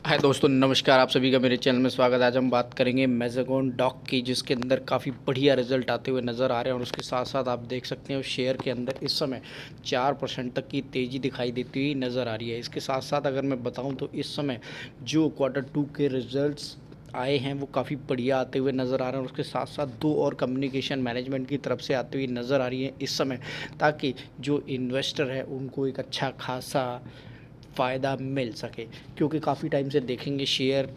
हाय दोस्तों, नमस्कार। आप सभी का मेरे चैनल में स्वागत है। आज हम बात करेंगे मैज़ागॉन डॉक की, जिसके अंदर काफ़ी बढ़िया रिजल्ट आते हुए नज़र आ रहे हैं और उसके साथ साथ आप देख सकते हैं उस शेयर के अंदर इस समय 4% तक की तेज़ी दिखाई देती हुई नज़र आ रही है। इसके साथ साथ अगर मैं बताऊं तो इस समय जो Q2 के रिजल्ट्स आए हैं वो काफ़ी बढ़िया आते हुए नज़र आ रहे हैं और उसके साथ साथ दो और कम्युनिकेशन मैनेजमेंट की तरफ से आती हुई नज़र आ रही है इस समय, ताकि जो इन्वेस्टर है उनको एक अच्छा खासा फ़ायदा मिल सके। क्योंकि काफ़ी टाइम से देखेंगे शेयर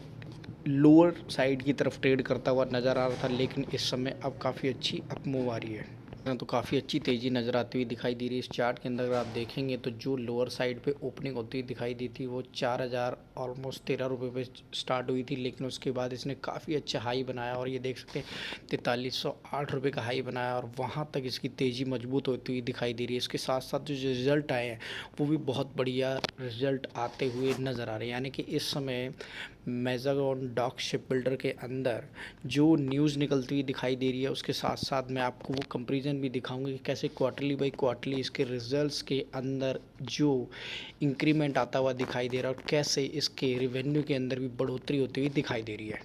लोअर साइड की तरफ ट्रेड करता हुआ नज़र आ रहा था, लेकिन इस समय अब काफ़ी अच्छी अप मूव आ रही है। तो काफ़ी अच्छी तेज़ी नज़र आती हुई दिखाई दे रही है। इस चार्ट के अंदर अगर आप देखेंगे तो जो लोअर साइड पे ओपनिंग होती हुई दिखाई दी थी वो 4000 ऑलमोस्ट 13 रुपये पे स्टार्ट हुई थी, लेकिन उसके बाद इसने काफ़ी अच्छा हाई बनाया और ये देख सकते हैं 4308 रुपये का हाई बनाया और वहाँ तक इसकी तेज़ी मजबूत होती हुई दिखाई दे रही है। इसके साथ साथ जो रिज़ल्ट आए हैं वो भी बहुत बढ़िया रिज़ल्ट आते हुए नज़र आ रहे हैं। यानी कि इस समय मैज़ागॉन डॉक शिप बिल्डर के अंदर जो न्यूज़ निकलती हुई दिखाई दे रही है, उसके साथ साथ मैं आपको वो कंपैरिजन भी दिखाऊंगा कि कैसे क्वार्टरली बाई क्वार्टरली इसके रिजल्ट्स के अंदर जो इंक्रीमेंट आता हुआ दिखाई दे रहा है और कैसे इसके रिवेन्यू के अंदर भी बढ़ोतरी होती हुई दिखाई दे रही है।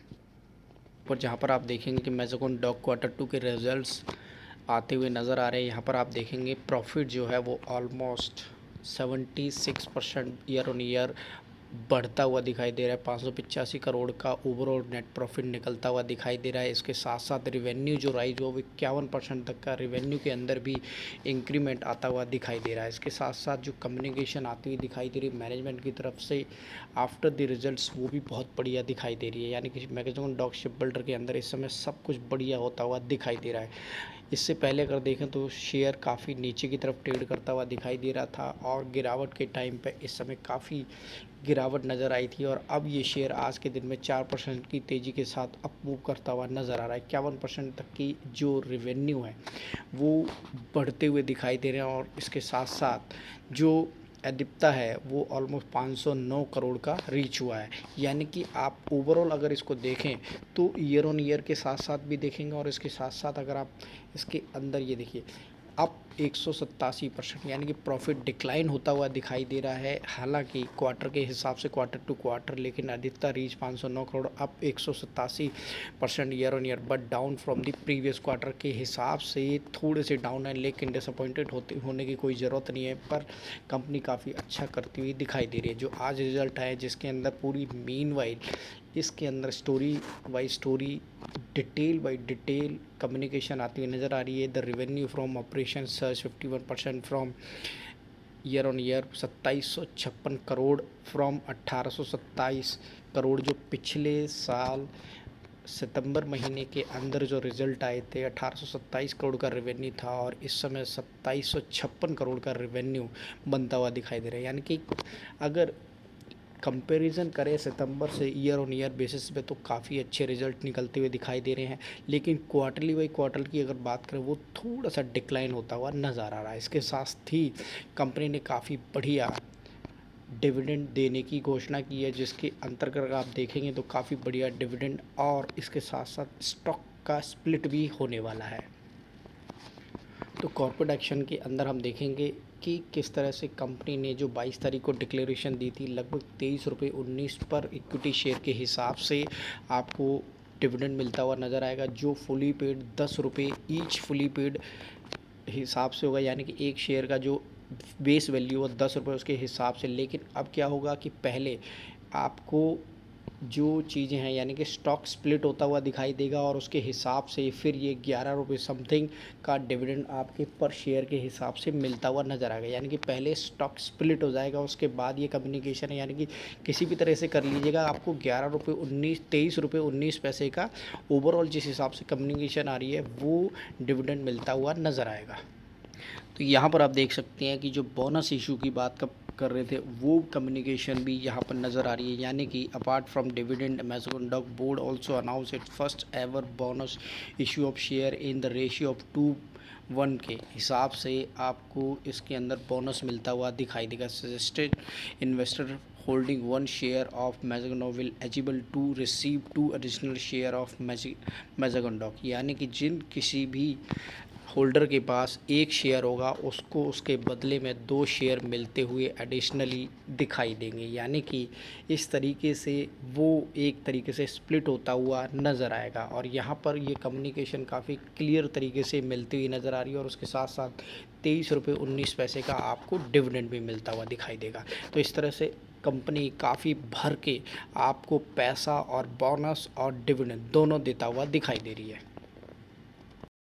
और जहाँ पर आप देखेंगे कि मैज़ागॉन डॉक Q2 के रिजल्ट्स आते हुए नज़र आ रहे हैं, यहाँ पर आप देखेंगे प्रॉफिट जो है वो ऑलमोस्ट 76% ईयर ऑन ईयर बढ़ता हुआ दिखाई दे रहा है। 585 करोड़ का ओवरऑल नेट प्रॉफिट निकलता हुआ दिखाई दे रहा है। इसके साथ साथ रिवेन्यू जो राइज हो वो 51% तक का रिवेन्यू के अंदर भी इंक्रीमेंट आता हुआ दिखाई दे रहा है। इसके साथ साथ जो कम्युनिकेशन आती हुई दिखाई दे रही है मैनेजमेंट की तरफ से आफ्टर द रिजल्ट्स, वो भी बहुत बढ़िया दिखाई दे रही है। यानी कि मैज़ागॉन डॉक शिप बिल्डर के अंदर इस समय सब कुछ बढ़िया होता हुआ दिखाई दे रहा है। इससे पहले अगर देखें तो शेयर काफ़ी नीचे की तरफ ट्रेड करता हुआ दिखाई दे रहा था और गिरावट के टाइम पे इस समय काफ़ी गिरावट नज़र आई थी और अब ये शेयर आज के दिन में 4% की तेज़ी के साथ अप मूव करता हुआ नज़र आ रहा है। 51% तक की जो रिवेन्यू है वो बढ़ते हुए दिखाई दे रहे हैं और इसके साथ साथ जो एदिप्ता है वो ऑलमोस्ट 509 करोड़ का रीच हुआ है। यानी कि आप ओवरऑल अगर इसको देखें तो ईयर ऑन ईयर के साथ साथ भी देखेंगे और इसके साथ साथ अगर आप इसके अंदर ये देखिए अप 187%, यानी कि प्रॉफिट डिक्लाइन होता हुआ दिखाई दे रहा है। हालांकि क्वार्टर के हिसाब से Q2, लेकिन अधिकता reach 509 crore up 187% year on year, but down from the previous quarter के हिसाब से थोड़े से डाउन है, लेकिन डिसअपॉइंटेड होने की कोई ज़रूरत नहीं है। पर कंपनी काफ़ी अच्छा करती हुई दिखाई दे रही है। जो आज रिजल्ट आए जिसके अंदर पूरी मीनवाइल इसके अंदर story by story, detail by detail communication आती हुई नज़र आ रही है। The revenue from operation search 51% from year on year, 2756 crore from 1827 crore. जो पिछले साल सितंबर महीने के अंदर जो रिज़ल्ट आए थे 1827 करोड़ का रेवेन्यू था और इस समय 2756 करोड़ का रेवेन्यू बनता हुआ दिखाई दे रहा है। यानी कि अगर कंपैरिजन करें सितंबर से ईयर ऑन ईयर बेसिस पे तो काफ़ी अच्छे रिजल्ट निकलते हुए दिखाई दे रहे हैं, लेकिन क्वार्टरली बाई क्वार्टर की अगर बात करें वो थोड़ा सा डिक्लाइन होता हुआ नज़र आ रहा है। इसके साथ ही कंपनी ने काफ़ी बढ़िया डिविडेंड देने की घोषणा की है, जिसके अंतर्गत आप देखेंगे तो काफ़ी बढ़िया डिविडेंड और इसके साथ साथ स्टॉक का स्प्लिट भी होने वाला है। तो कॉर्पोरेट एक्शन के अंदर हम देखेंगे कि किस तरह से कंपनी ने जो 22 तारीख को डिक्लेरेशन दी थी, लगभग 23.19 रुपये पर इक्विटी शेयर के हिसाब से आपको डिविडेंड मिलता हुआ नज़र आएगा, जो फुली पेड 10 रुपये ईच फुली पेड हिसाब से होगा। यानी कि एक शेयर का जो बेस वैल्यू हो 10 रुपये उसके हिसाब से। लेकिन अब क्या होगा कि पहले आपको जो चीज़ें हैं यानी कि स्टॉक स्प्लिट होता हुआ दिखाई देगा और उसके हिसाब से फिर ये 11 रुपये समथिंग का डिविडेंड आपके पर शेयर के हिसाब से मिलता हुआ नज़र आएगा। यानी कि पहले स्टॉक स्प्लिट हो जाएगा, उसके बाद ये कम्युनिकेशन है, यानी कि किसी भी तरह से कर लीजिएगा, आपको 23 रुपये 19 पैसे का ओवरऑल जिस हिसाब से कम्युनिकेशन आ रही है वो डिविडेंड मिलता हुआ नज़र आएगा। तो यहाँ पर आप देख सकते हैं कि जो बोनस इशू की बात कर रहे थे वो कम्युनिकेशन भी यहाँ पर नज़र आ रही है। यानी कि apart from dividend, Mazagon Dock board also announce it first ever bonus issue of share in the ratio of 2:1 के हिसाब से आपको इसके अंदर बोनस मिलता हुआ दिखाई देगा। Suggested investor holding one share of Mazagon will eligible to receive 2 additional share of Mazagon Dock. यानी कि जिन किसी भी होल्डर के पास एक शेयर होगा उसको उसके बदले में 2 शेयर मिलते हुए एडिशनली दिखाई देंगे, यानी कि इस तरीके से वो एक तरीके से स्प्लिट होता हुआ नज़र आएगा। और यहाँ पर ये कम्युनिकेशन काफ़ी क्लियर तरीके से मिलती हुई नज़र आ रही है और उसके साथ साथ 23 रुपये 19 पैसे का आपको डिविडेंड भी मिलता हुआ दिखाई देगा। तो इस तरह से कंपनी काफ़ी भर के आपको पैसा और बोनस और डिविडेंड दोनों देता हुआ दिखाई दे रही है।